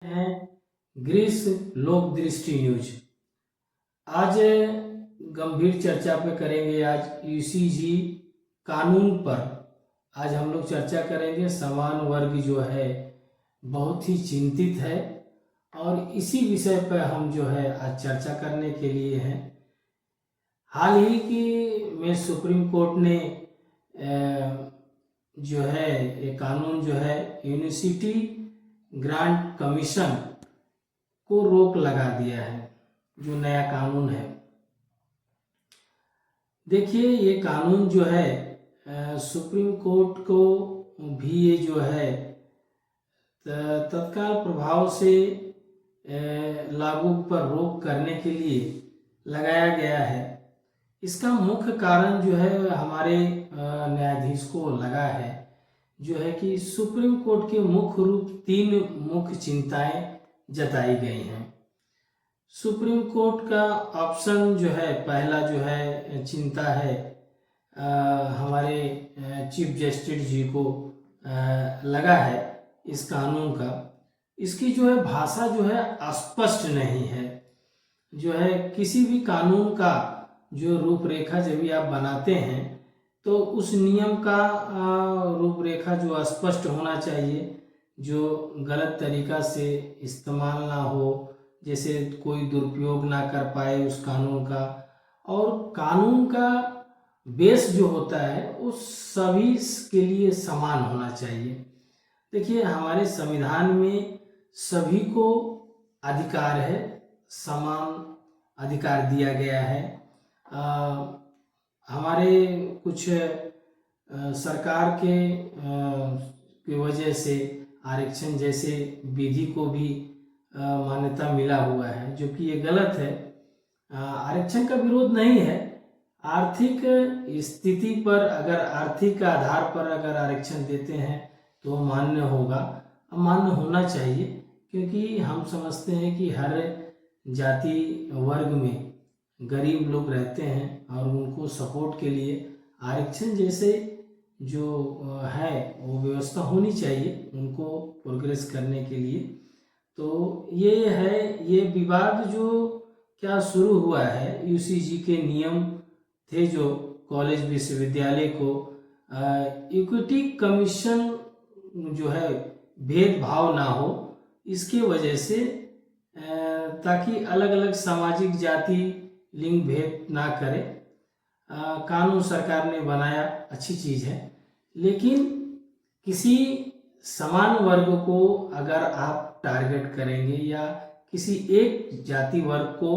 हैं ग्रीस लोक दृष्टि न्यूज। आज गंभीर चर्चा पे करेंगे। आज यूसीजी कानून पर आज हम लोग चर्चा करेंगे। समान वर्ग जो है बहुत ही चिंतित है और इसी विषय पर हम जो है आज चर्चा करने के लिए हैं। हाल ही की में सुप्रीम कोर्ट ने जो है ये कानून जो है यूनिवर्सिटी ग्रांट कमीशन को रोक लगा दिया है। जो नया कानून है, देखिए ये कानून जो है सुप्रीम कोर्ट को भी ये जो है तत्काल प्रभाव से लागू पर रोक करने के लिए लगाया गया है। इसका मुख्य कारण जो है हमारे न्यायाधीश को लगा है जो है कि सुप्रीम कोर्ट के मुख्य रूप 3 मुख्य चिंताएं जताई गई हैं। सुप्रीम कोर्ट का ऑप्शन जो है पहला जो है चिंता है हमारे चीफ जस्टिस जी को लगा है इस कानून का। इसकी जो है भाषा जो है अस्पष्ट नहीं है। जो है किसी भी कानून का जो रूपरेखा जब भी आप बनाते हैं तो उस नियम का रूपरेखा जो स्पष्ट होना चाहिए, जो गलत तरीका से इस्तेमाल ना हो, जैसे कोई दुरुपयोग ना कर पाए उस कानून का। और कानून का बेस जो होता है उस सभी के लिए समान होना चाहिए। देखिए हमारे संविधान में सभी को अधिकार है, समान अधिकार दिया गया है। हमारे कुछ सरकार की वजह से आरक्षण जैसे विधि को भी मान्यता मिला हुआ है, जो कि ये गलत है। आरक्षण का विरोध नहीं है। आर्थिक स्थिति पर अगर आर्थिक आधार पर अगर आरक्षण देते हैं तो मान्य होगा, मान्य होना चाहिए, क्योंकि हम समझते हैं कि हर जाति वर्ग में गरीब लोग रहते हैं और उनको सपोर्ट के लिए आरक्षण जैसे जो है वो व्यवस्था होनी चाहिए उनको प्रोग्रेस करने के लिए। तो ये है, ये विवाद जो क्या शुरू हुआ है, यूसीजी के नियम थे जो कॉलेज विश्वविद्यालय को इक्विटी कमीशन जो है भेदभाव ना हो, इसके वजह से ताकि अलग अलग सामाजिक जाति लिंग भेद ना करे, कानून सरकार ने बनाया, अच्छी चीज़ है। लेकिन किसी समान वर्ग को अगर आप टारगेट करेंगे या किसी एक जाति वर्ग को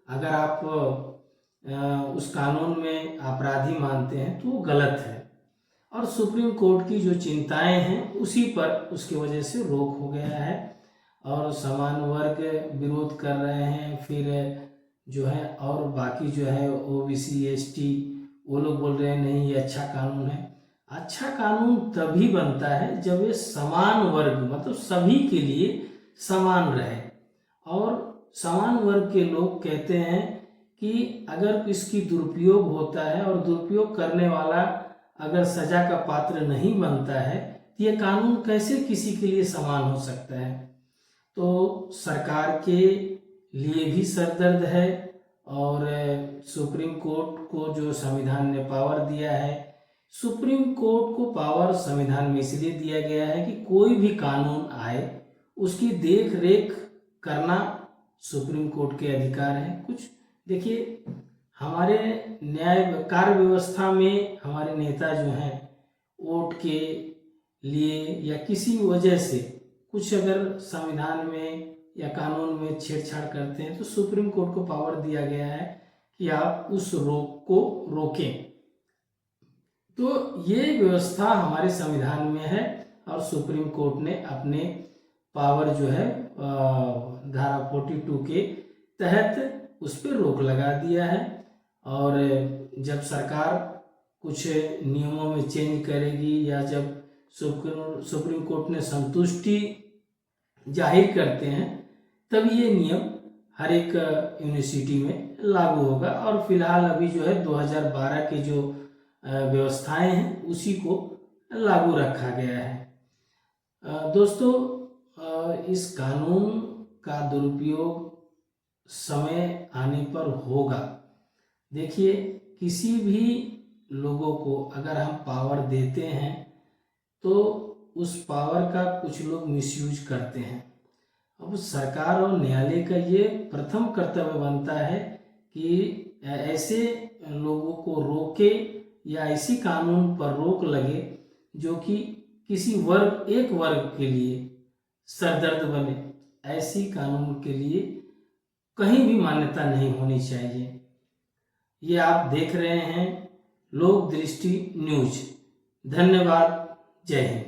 अगर आप उस कानून में अपराधी मानते हैं तो वो गलत है। और सुप्रीम कोर्ट की जो चिंताएं हैं उसी पर उसकी वजह से रोक हो गया है और समान वर्ग विरोध कर रहे हैं। फिर जो है और बाकी जो है ओबीसी एसटी वो लोग बोल रहे हैं नहीं ये अच्छा कानून है। अच्छा कानून तभी बनता है जब ये समान वर्ग मतलब सभी के लिए समान रहे। और समान वर्ग के लोग कहते हैं कि अगर इसकी दुरुपयोग होता है और दुरुपयोग करने वाला अगर सजा का पात्र नहीं बनता है तो ये कानून कैसे किसी के लिए समान हो सकता है। तो सरकार के लिए भी सरदर्द है और सुप्रीम कोर्ट को जो संविधान ने पावर दिया है, सुप्रीम कोर्ट को पावर संविधान में इसलिए दिया गया है कि कोई भी कानून आए उसकी देख रेख करना सुप्रीम कोर्ट के अधिकार है। कुछ देखिए हमारे न्याय कार्य व्यवस्था में हमारे नेता जो हैं वोट के लिए या किसी वजह से कुछ अगर संविधान में या कानून में छेड़छाड़ करते हैं तो सुप्रीम कोर्ट को पावर दिया गया है कि आप उस रोक को रोकें। तो ये व्यवस्था हमारे संविधान में है और सुप्रीम कोर्ट ने अपने पावर जो है धारा 42 के तहत उस पर रोक लगा दिया है। और जब सरकार कुछ नियमों में चेंज करेगी या जब सुप्रीम कोर्ट ने संतुष्टि जाहिर करते हैं तब ये नियम हर एक यूनिवर्सिटी में लागू होगा। और फिलहाल अभी जो है 2012 के जो व्यवस्थाएं हैं उसी को लागू रखा गया है। दोस्तों और इस कानून का दुरुपयोग समय आने पर होगा। देखिए, किसी भी लोगों को अगर हम पावर देते हैं तो उस पावर का कुछ लोग मिसयूज करते हैं। अब सरकार और न्यायालय का ये प्रथम कर्तव्य बनता है कि ऐसे लोगों को रोके या ऐसी कानून पर रोक लगे जो कि किसी एक वर्ग के लिए सरदर्द बने। ऐसी कानून के लिए कहीं भी मान्यता नहीं होनी चाहिए। ये आप देख रहे हैं लोक दृष्टि न्यूज। धन्यवाद। जय हिंद।